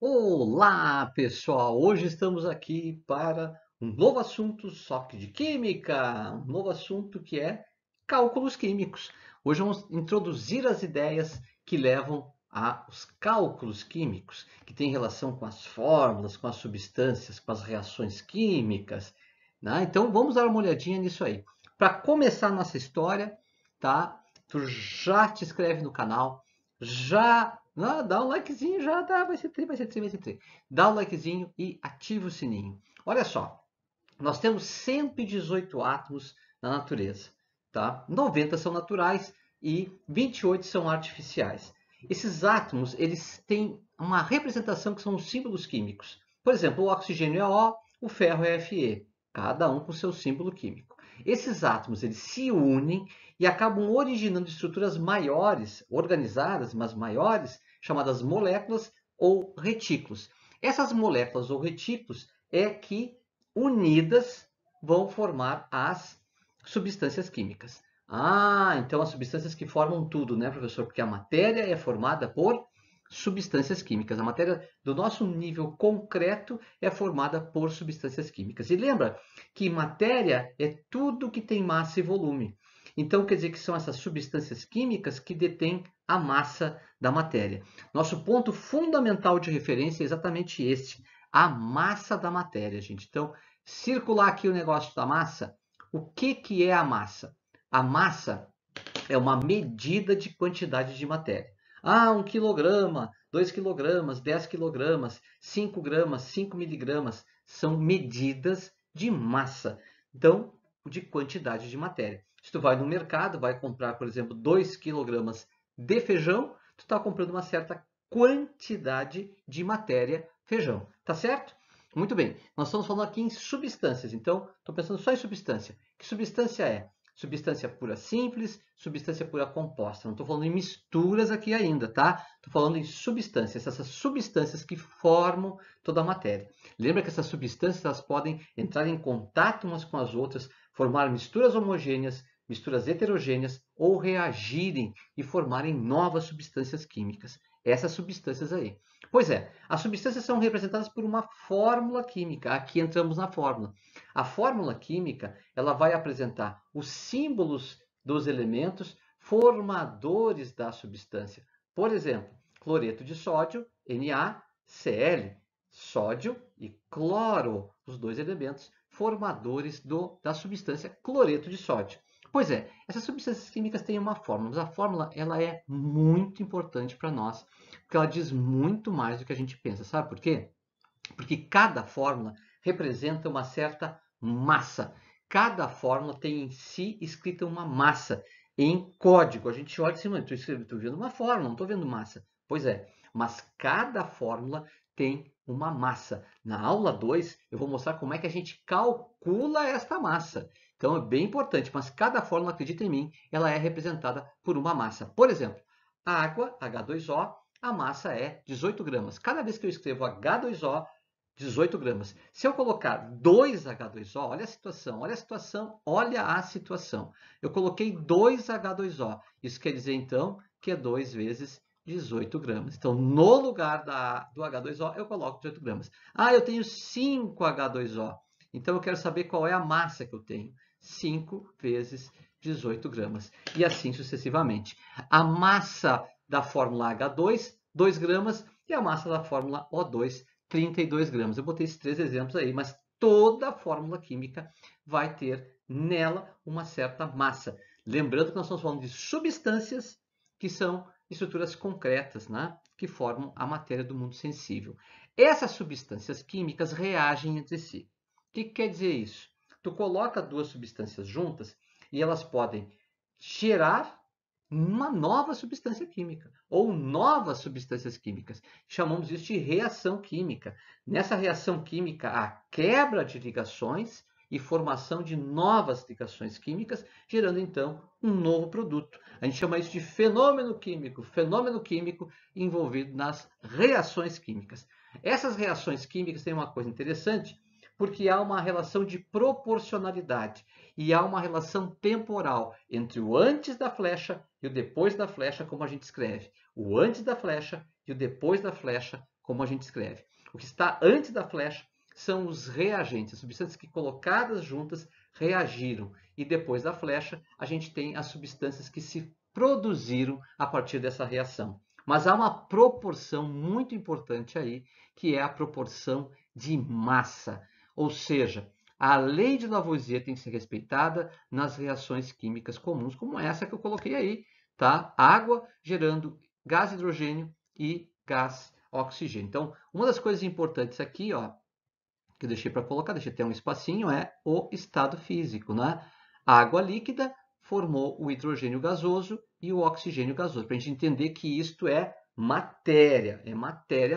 Olá, pessoal! Hoje estamos aqui para um novo assunto, só que de química, um novo assunto que é cálculos químicos. Hoje vamos introduzir as ideias que levam aos cálculos químicos, que têm relação com as fórmulas, com as substâncias, com as reações químicas, né? Então vamos dar uma olhadinha nisso aí. Para começar a nossa história, tá? Tu já te inscreve no canal, já dá um likezinho, já dá, vai ser tri, vai ser tri, vai ser tri. Dá um likezinho e ativa o sininho. Olha só, nós temos 118 átomos na natureza, tá? 90 são naturais e 28 são artificiais. Esses átomos, eles têm uma representação que são os símbolos químicos. Por exemplo, o oxigênio é O, o ferro é Fe, cada um com seu símbolo químico. Esses átomos, eles se unem e acabam originando estruturas maiores, organizadas, mas maiores, chamadas moléculas ou retículos. Essas moléculas ou retículos é que unidas vão formar as substâncias químicas. Ah, então as substâncias que formam tudo, né, professor? Porque a matéria é formada por substâncias químicas. A matéria do nosso nível concreto é formada por substâncias químicas. E lembra que matéria é tudo que tem massa e volume. Então quer dizer que são essas substâncias químicas que detêm a massa da matéria. Nosso ponto fundamental de referência é exatamente este, a massa da matéria, gente. Então, circular aqui o negócio da massa, o que é a massa? A massa é uma medida de quantidade de matéria. Ah, 1 quilograma, 2 quilogramas, 10 quilogramas, 5 gramas, 5 miligramas são medidas de massa. Então, de quantidade de matéria. Se tu vai no mercado, vai comprar, por exemplo, 2 quilogramas de feijão, tu está comprando uma certa quantidade de matéria feijão. Tá certo? Muito bem. Nós estamos falando aqui em substâncias. Então, estou pensando só em substância. Que substância é? Substância pura simples, substância pura composta. Não estou falando em misturas aqui ainda, tá? Estou falando em substâncias, essas substâncias que formam toda a matéria. Lembra que essas substâncias elas podem entrar em contato umas com as outras, formar misturas homogêneas, misturas heterogêneas ou reagirem e formarem novas substâncias químicas. Essas substâncias aí. Pois é, as substâncias são representadas por uma fórmula química. Aqui entramos na fórmula. A fórmula química ela vai apresentar os símbolos dos elementos formadores da substância. Por exemplo, cloreto de sódio, NaCl, sódio e cloro, os dois elementos formadores da substância cloreto de sódio. Pois é, essas substâncias químicas têm uma fórmula, mas a fórmula ela é muito importante para nós, porque ela diz muito mais do que a gente pensa. Sabe por quê? Porque cada fórmula representa uma certa massa. Cada fórmula tem em si escrita uma massa em código. A gente olha assim, estou vendo uma fórmula, não estou vendo massa. Pois é, mas cada fórmula tem uma massa. Na aula 2, eu vou mostrar como é que a gente calcula esta massa. Então é bem importante, mas cada fórmula, acredita em mim, ela é representada por uma massa. Por exemplo, a água, H2O, a massa é 18 gramas. Cada vez que eu escrevo H2O, 18 gramas. Se eu colocar 2H2O, olha a situação, olha a situação, olha a situação. Eu coloquei 2H2O. Isso quer dizer, então, que é 2 vezes 18 gramas. Então, no lugar do H2O, eu coloco 18 gramas. Ah, eu tenho 5H2O. Então, eu quero saber qual é a massa que eu tenho. 5 vezes 18 gramas. E assim sucessivamente. A massa da fórmula H2, 2 gramas, e a massa da fórmula O2, 32 gramas. Eu botei esses 3 exemplos aí, mas toda fórmula química vai ter nela uma certa massa. Lembrando que nós estamos falando de substâncias que são estruturas concretas, né? Que formam a matéria do mundo sensível. Essas substâncias químicas reagem entre si. O que quer dizer isso? Tu coloca duas substâncias juntas e elas podem gerar uma nova substância química ou novas substâncias químicas. Chamamos isso de reação química. Nessa reação química, há quebra de ligações e formação de novas ligações químicas, gerando então um novo produto. A gente chama isso de fenômeno químico envolvido nas reações químicas. Essas reações químicas têm uma coisa interessante, porque há uma relação de proporcionalidade e há uma relação temporal entre o antes da flecha e o depois da flecha, como a gente escreve. O antes da flecha e o depois da flecha, como a gente escreve. O que está antes da flecha são os reagentes, as substâncias que colocadas juntas reagiram. E depois da flecha, a gente tem as substâncias que se produziram a partir dessa reação. Mas há uma proporção muito importante aí, que é a proporção de massa. Ou seja, a lei de Lavoisier tem que ser respeitada nas reações químicas comuns, como essa que eu coloquei aí, tá? Água gerando gás hidrogênio e gás oxigênio. Então, uma das coisas importantes aqui, ó, que eu deixei para colocar, deixei até um espacinho, é o estado físico, né? A água líquida formou o hidrogênio gasoso e o oxigênio gasoso, para a gente entender que isto é matéria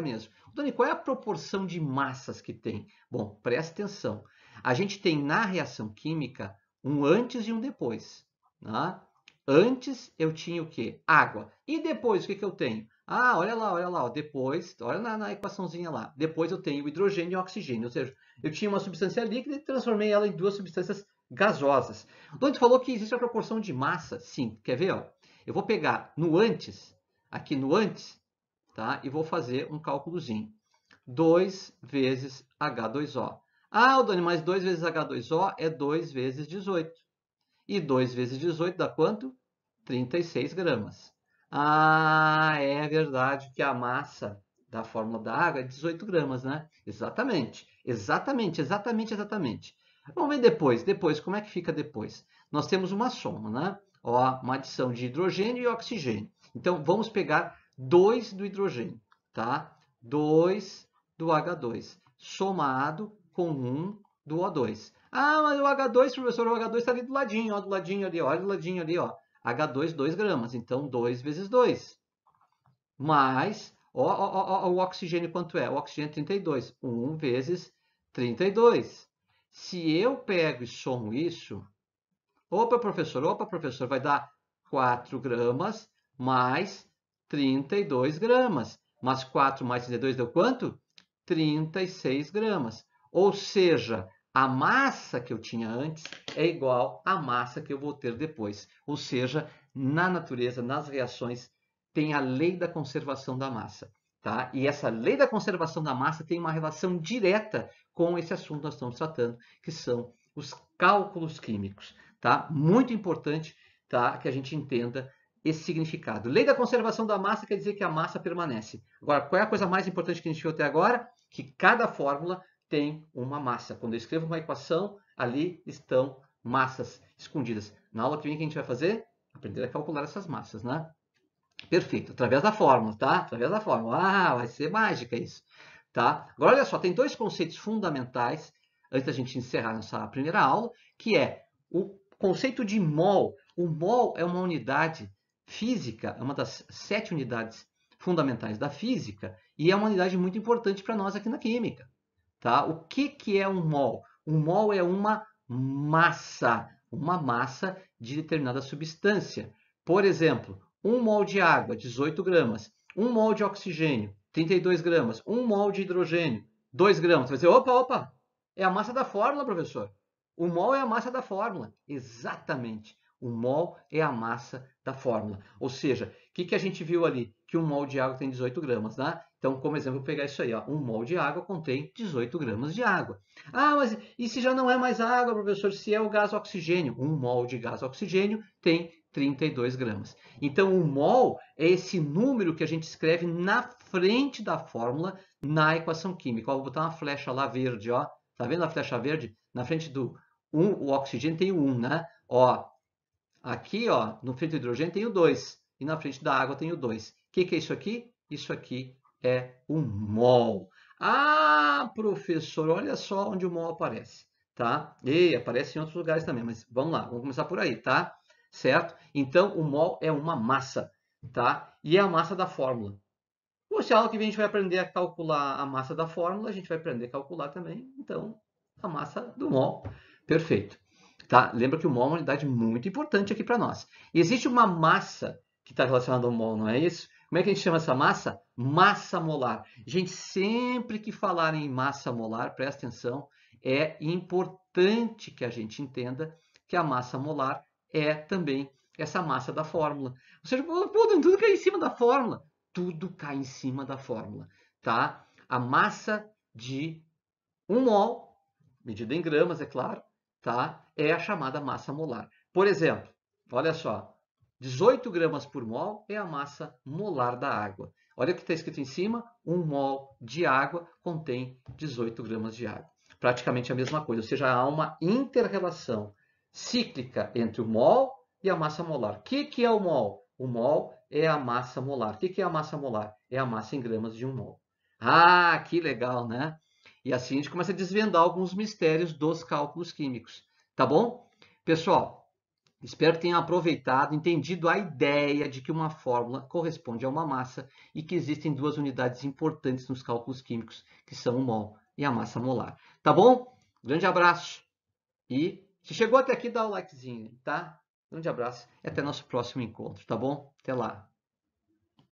mesmo. Dani, qual é a proporção de massas que tem? Bom, presta atenção. A gente tem na reação química um antes e um depois. Né? Antes eu tinha o quê? Água. E depois o que eu tenho? Ah, olha lá, ó. Depois, olha na equaçãozinha lá. Depois eu tenho hidrogênio e oxigênio, ou seja, eu tinha uma substância líquida e transformei ela em duas substâncias gasosas. O Dante falou que existe a proporção de massa. Sim, quer ver? Ó? Eu vou pegar no antes, aqui no antes, tá? E vou fazer um cálculozinho. 2 vezes H2O. Ah, Dani, mas 2 vezes H2O é 2 vezes 18. E 2 vezes 18 dá quanto? 36 gramas. Ah, é verdade que a massa da fórmula da água é 18 gramas, né? Exatamente. Vamos ver depois. Depois, como é que fica depois? Nós temos uma soma, né? Ó, uma adição de hidrogênio e oxigênio. Então, vamos pegar 2 do hidrogênio, tá? 2 do H2, somado com 1 do O2. Ah, mas o H2, professor, o H2 está ali do ladinho, ó, do ladinho ali, ó, olha do ladinho ali, ó. H2, 2 gramas, então 2 vezes 2. Mais, ó, o oxigênio quanto é? O oxigênio é 32. 1 vezes 32. Se eu pego e somo isso, opa, professor, vai dar 4 gramas mais 32 gramas. Mas 4 mais 32 deu quanto? 36 gramas. Ou seja, a massa que eu tinha antes é igual à massa que eu vou ter depois. Ou seja, na natureza, nas reações, tem a lei da conservação da massa. Tá? E essa lei da conservação da massa tem uma relação direta com esse assunto que nós estamos tratando, que são os cálculos químicos. Tá? Muito importante, tá, que a gente entenda esse significado. Lei da conservação da massa quer dizer que a massa permanece. Agora, qual é a coisa mais importante que a gente viu até agora? Que cada fórmula tem uma massa. Quando eu escrevo uma equação, ali estão massas escondidas. Na aula que vem, o que a gente vai fazer? Aprender a calcular essas massas, né? Perfeito, através da fórmula, tá? Através da fórmula. Ah, vai ser mágica isso, tá? Agora, olha só, tem dois conceitos fundamentais, antes da gente encerrar nossa primeira aula, que é o conceito de mol. O mol é uma unidade física, é uma das 7 unidades fundamentais da física, e é uma unidade muito importante para nós aqui na química, tá? O que é um mol? Um mol é uma massa de determinada substância. Por exemplo, 1 mol de água, 18 gramas. 1 mol de oxigênio, 32 gramas. 1 mol de hidrogênio, 2 gramas. Você vai dizer, opa, é a massa da fórmula, professor. O mol é a massa da fórmula. Exatamente. O mol é a massa da fórmula. Ou seja, o que a gente viu ali? Que 1 mol de água tem 18 gramas, né? Então, como exemplo, vou pegar isso aí. Ó. 1 mol de água contém 18 gramas de água. Ah, mas e se já não é mais água, professor? Se é o gás oxigênio? 1 mol de gás oxigênio tem 32 gramas. Então, o mol é esse número que a gente escreve na frente da fórmula na equação química. Ó, vou botar uma flecha lá verde, ó. Tá vendo a flecha verde? Na frente do 1, o oxigênio tem o 1, né? Ó, aqui, ó, no frente do hidrogênio tem o 2. E na frente da água tem o 2. O que é isso aqui? Isso aqui é um mol. Ah, professor, olha só onde o mol aparece, tá? E aparece em outros lugares também, mas vamos lá, vamos começar por aí, tá? Certo? Então, o mol é uma massa, tá? E é a massa da fórmula. Se a aula que vem a gente vai aprender a calcular a massa da fórmula, a gente vai aprender a calcular também, então, a massa do mol. Perfeito. Tá? Lembra que o mol é uma unidade muito importante aqui para nós. E existe uma massa que está relacionada ao mol, não é isso? Como é que a gente chama essa massa? Massa molar. Gente, sempre que falar em massa molar, presta atenção, é importante que a gente entenda que a massa molar é também essa massa da fórmula. Ou seja, tudo cai em cima da fórmula. Tudo cai em cima da fórmula. tá? A massa de 1 mol, medida em gramas, é claro, tá? É a chamada massa molar. Por exemplo, olha só, 18 gramas por mol é a massa molar da água. Olha o que está escrito em cima, 1 mol de água contém 18 gramas de água. Praticamente a mesma coisa, ou seja, há uma inter-relação cíclica entre o mol e a massa molar. O que é o mol? O mol é a massa molar. O que é a massa molar? É a massa em gramas de 1 mol. Ah, que legal, né? E assim a gente começa a desvendar alguns mistérios dos cálculos químicos. Tá bom? Pessoal, espero que tenham aproveitado, entendido a ideia de que uma fórmula corresponde a uma massa e que existem duas unidades importantes nos cálculos químicos, que são o mol e a massa molar. Tá bom? Grande abraço e se chegou até aqui, dá o likezinho, tá? Grande abraço e até nosso próximo encontro, tá bom? Até lá!